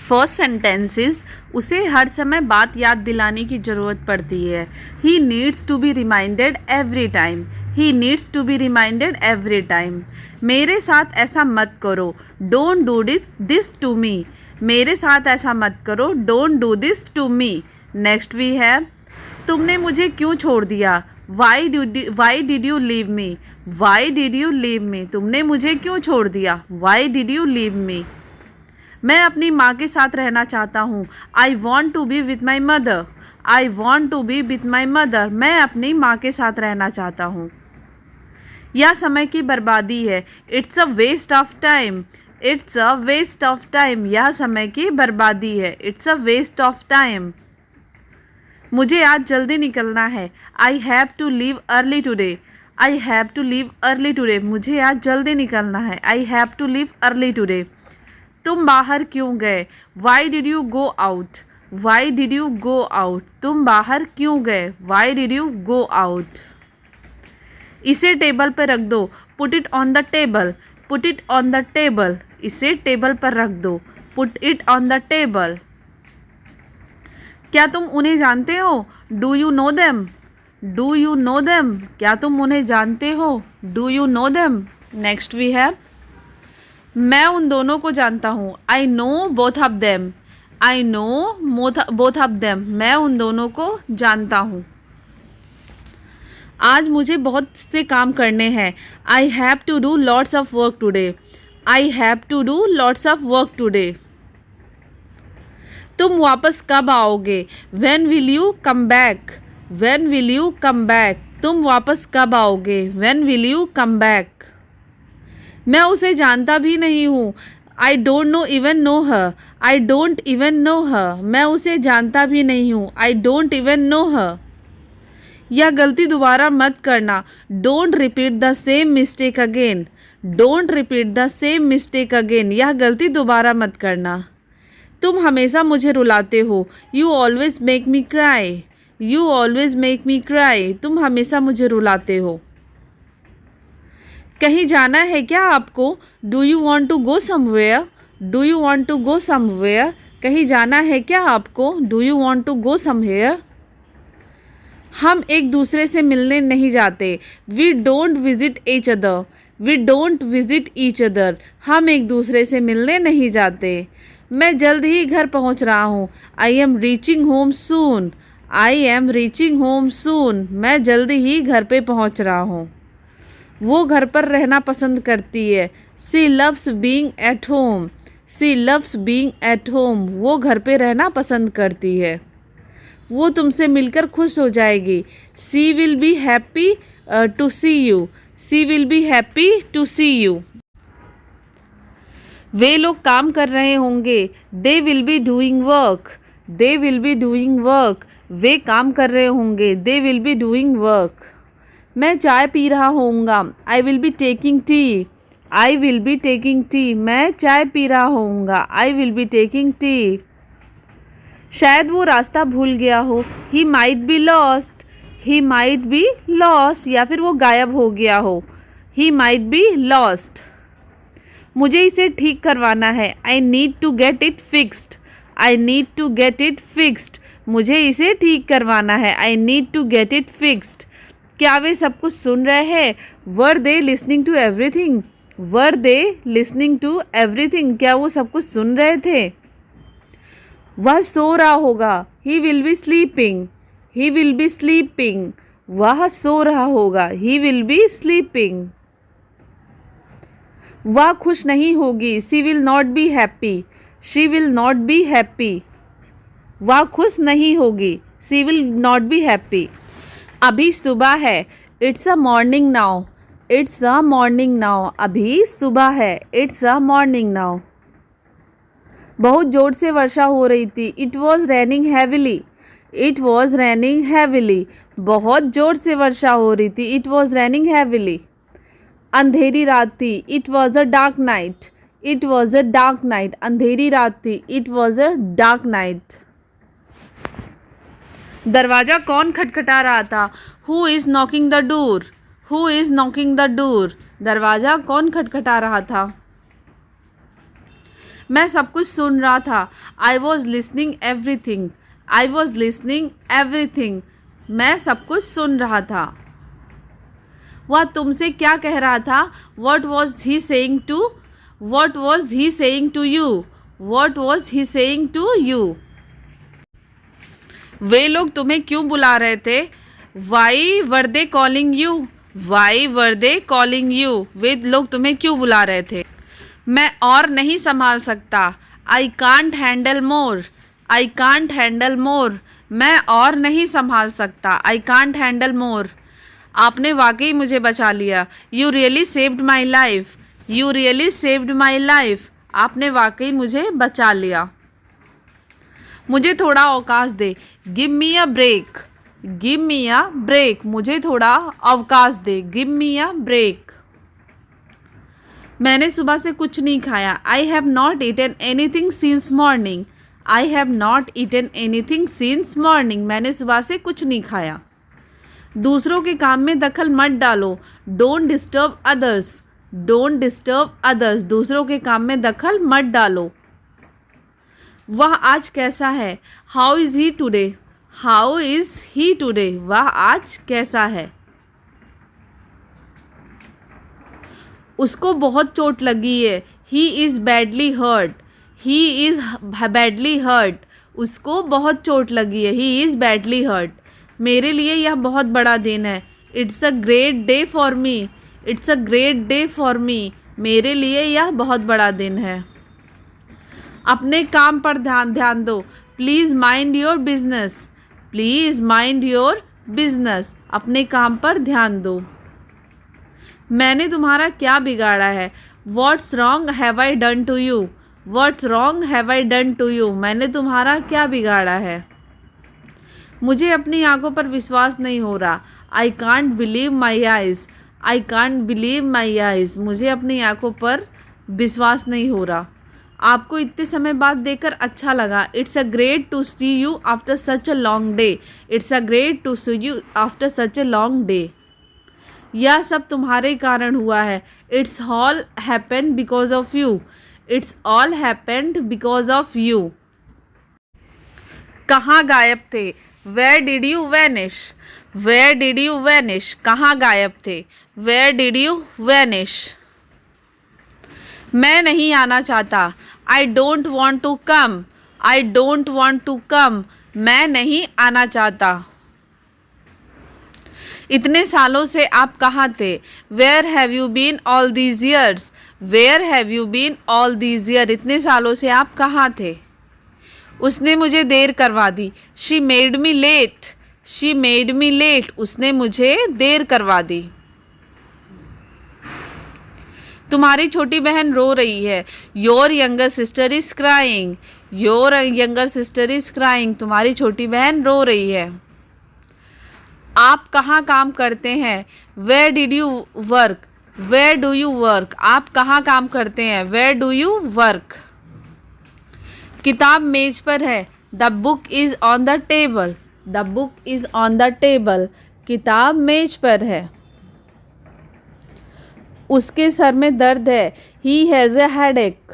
First sentence is उसे हर समय बात याद दिलाने की ज़रूरत पड़ती है. He needs to be reminded every time. He needs to be reminded every time. मेरे साथ ऐसा मत करो. Don't do this to me. मेरे साथ ऐसा मत करो. Don't do this to me. Next we have तुमने मुझे क्यों छोड़ दिया. Why did you leave me. Why did you leave me. तुमने मुझे क्यों छोड़ दिया. Why did you leave me. मैं अपनी माँ के साथ रहना चाहता हूँ. I want to be with my mother. I want to be with my mother. मैं अपनी माँ के साथ रहना चाहता हूँ. यह समय की बर्बादी है. It's a waste of time. It's a waste of time. यह समय की बर्बादी है. It's a waste of time. मुझे आज जल्दी निकलना है. I have to leave early today. I have to leave early today. मुझे आज जल्दी निकलना है. I have to leave early today. तुम बाहर क्यों गए. Why did you go out. Why did you go out. तुम बाहर क्यों गए. Why did you go out. इसे टेबल पर रख दो. Put it on the table. Put it on the table. इसे टेबल पर रख दो. Put it on the table. क्या तुम उन्हें जानते हो. Do you know them. Do you know them. क्या तुम उन्हें जानते हो. Do you know them. Next we have मैं उन दोनों को जानता हूँ. I know both of them. I know both of them. मैं उन दोनों को जानता हूँ. आज मुझे बहुत से काम करने हैं. I have to do lots of work today. I have to do lots of work today. तुम वापस कब आओगे. When will you come back. When will you come back. तुम वापस कब आओगे. When will you come back. मैं उसे जानता भी नहीं हूँ. I don't know even know her. I don't even know her. मैं उसे जानता भी नहीं हूँ. आई डोंट इवन नो हर. यह गलती दोबारा मत करना. Don't repeat the same mistake again. Don't repeat the same mistake again. यह गलती दोबारा मत करना. तुम हमेशा मुझे रुलाते हो. You always make me cry. You always make me cry. तुम हमेशा मुझे रुलाते हो. कहीं जाना है क्या आपको. Do you want to go somewhere. Do you want to go somewhere. कहीं जाना है क्या आपको. Do you want to go somewhere. हम एक दूसरे से मिलने नहीं जाते. We don't visit each other. We don't visit each other. हम एक दूसरे से मिलने नहीं जाते. मैं जल्द ही घर पहुंच रहा हूँ. I am reaching home soon. I am reaching home soon. मैं जल्द ही घर पे पहुंच रहा हूँ. वो घर पर रहना पसंद करती है. She loves being at home. She loves being at home. वो घर पे रहना पसंद करती है. वो तुमसे मिलकर खुश हो जाएगी. She will be happy to see you. She will be happy to see you. वे लोग काम कर रहे होंगे. They will be doing work. They will be doing work. वे काम कर रहे होंगे. They will be doing work. मैं चाय पी रहा होऊंगा. I will be taking tea. I will be taking tea. मैं चाय पी रहा होऊंगा. I will be taking tea. शायद वो रास्ता भूल गया हो. He might be lost. He might be lost. या फिर वो गायब हो गया हो. He might be lost. मुझे इसे ठीक करवाना है. I need to get it fixed. I need to get it fixed. मुझे इसे ठीक करवाना है. I need to get it fixed. क्या वे सब कुछ सुन रहे हैं. Were they listening to everything. Were they listening to everything. क्या वो सब कुछ सुन रहे थे. वह सो रहा होगा. He will be sleeping. He will be sleeping. वह सो रहा होगा. He will be sleeping. वह खुश नहीं होगी. She will not be happy. She will not be happy. वह खुश नहीं होगी. She will not be happy. अभी सुबह है. It's a morning now. It's a morning now. अभी सुबह है. It's a morning now. बहुत जोर से वर्षा हो रही थी. It was raining heavily. It was raining heavily. बहुत जोर से वर्षा हो रही थी. It was raining heavily. अंधेरी रात थी. It was a dark night. It was a dark night. अंधेरी रात थी. It was a dark night. दरवाज़ा कौन खटखटा रहा था. Who is knocking the door. Who is knocking the door. दरवाज़ा कौन खटखटा रहा था. मैं सब कुछ सुन रहा था। I was listening everything. I was listening everything. मैं सब कुछ सुन रहा था। वह तुमसे क्या कह रहा था? What was he saying to? What was he saying to you? What was he saying to you? वे लोग तुम्हें क्यों बुला रहे थे? Why were they calling you? Why were they calling you? वे लोग तुम्हें क्यों बुला रहे थे? मैं और नहीं संभाल सकता। I can't handle more. I can't handle more. मैं और नहीं संभाल सकता। I can't handle more. आपने वाकई मुझे बचा लिया। You really saved my life. You really saved my life. आपने वाकई मुझे बचा लिया। मुझे थोड़ा अवकाश दे। Give me a break. Give me a break. मुझे थोड़ा अवकाश दे। Give me a break. मैंने सुबह से कुछ नहीं खाया। I have not eaten anything since morning. I have not eaten anything since morning. मैंने सुबह से कुछ नहीं खाया। दूसरों के काम में दखल मत डालो। Don't disturb others. Don't disturb others. दूसरों के काम में दखल मत डालो। वह आज कैसा है? How is he today? How is he today? वह आज कैसा है? उसको बहुत चोट लगी है। He is badly hurt. He is badly hurt. उसको बहुत चोट लगी है। He is badly hurt. मेरे लिए यह बहुत बड़ा दिन है। It's a great day for me. It's a great day for me. मेरे लिए यह बहुत बड़ा दिन है। अपने काम पर ध्यान दो। Please mind your business. Please mind your business. अपने काम पर ध्यान दो। मैंने तुम्हारा क्या बिगाड़ा है? What's wrong have I done to you? What's wrong have I done to you? मैंने तुम्हारा क्या बिगाड़ा है? मुझे अपनी आंखों पर विश्वास नहीं हो रहा। I can't believe my eyes. I can't believe my eyes. मुझे अपनी आंखों पर विश्वास नहीं हो रहा। आपको इतने समय बाद देखकर अच्छा लगा। It's a great to see you after such a long day. It's a great to see you after such a long day. यह सब तुम्हारे कारण हुआ है। It's all happened because of you. It's all happened because of you. कहाँ गायब थे? Where did you vanish? Where did you vanish? कहाँ गायब थे? Where did you vanish? मैं नहीं आना चाहता। I don't want to come. I don't want to come. मैं नहीं आना चाहता। इतने सालों से आप कहाँ थे? Where have you been all these years? Where have you been all these year? इतने सालों से आप कहाँ थे? उसने मुझे देर करवा दी। She made me late. She made me late. उसने मुझे देर करवा दी। तुम्हारी छोटी बहन रो रही है। Your younger sister is crying. Your younger sister is crying. तुम्हारी छोटी बहन रो रही है। आप कहाँ काम करते हैं? Where did you work? Where do you work? आप कहाँ काम करते हैं? Where do you work? किताब मेज पर है। The book is on the table. The book is on the table. किताब मेज पर है। उसके सर में दर्द है। He has a headache.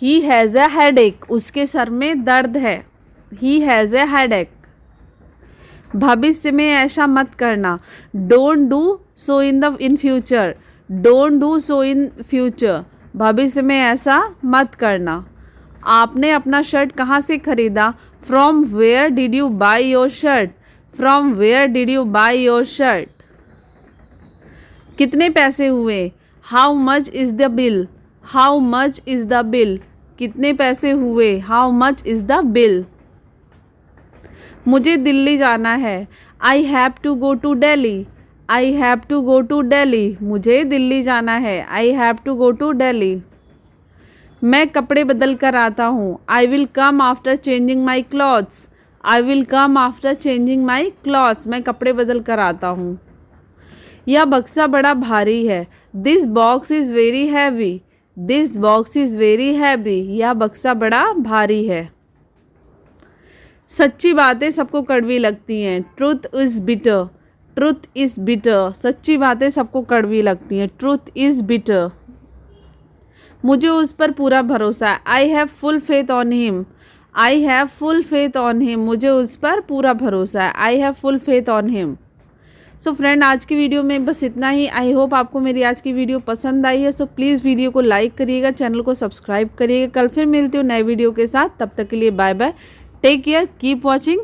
He has a headache. उसके सर में दर्द है। He has a headache. भविष्य में ऐसा मत करना। Don't do so in future. Don't do so in future. भविष्य में ऐसा मत करना। आपने अपना शर्ट कहाँ से खरीदा? From where did you buy your shirt? From where did you buy your shirt? कितने पैसे हुए? How much is the bill? How much is the bill? कितने पैसे हुए? How much is the bill? मुझे दिल्ली जाना है। I have to go to Delhi. I have to go to Delhi. मुझे दिल्ली जाना है। I have to go to Delhi. मैं कपड़े बदल कर आता हूँ। I will come after changing my clothes. I will come after changing my clothes. मैं कपड़े बदल कर आता हूँ। यह बक्सा बड़ा भारी है। This box is very heavy. This box is very heavy. यह बक्सा बड़ा भारी है। सच्ची बातें सबको कड़वी लगती हैं। Truth is bitter. Truth is bitter. सच्ची बातें सबको कड़वी लगती हैं। Truth is bitter. मुझे उस पर पूरा भरोसा है। I have full faith on him. I have full faith on him. मुझे उस पर पूरा भरोसा है। I have full faith on him. So friend, आज की वीडियो में बस इतना ही। आई होप आपको मेरी आज की वीडियो पसंद आई है। सो प्लीज़ वीडियो को लाइक करिएगा, चैनल को सब्सक्राइब करिएगा। कल फिर मिलती हूँ नए वीडियो के साथ। तब तक के लिए bye bye, take care, keep watching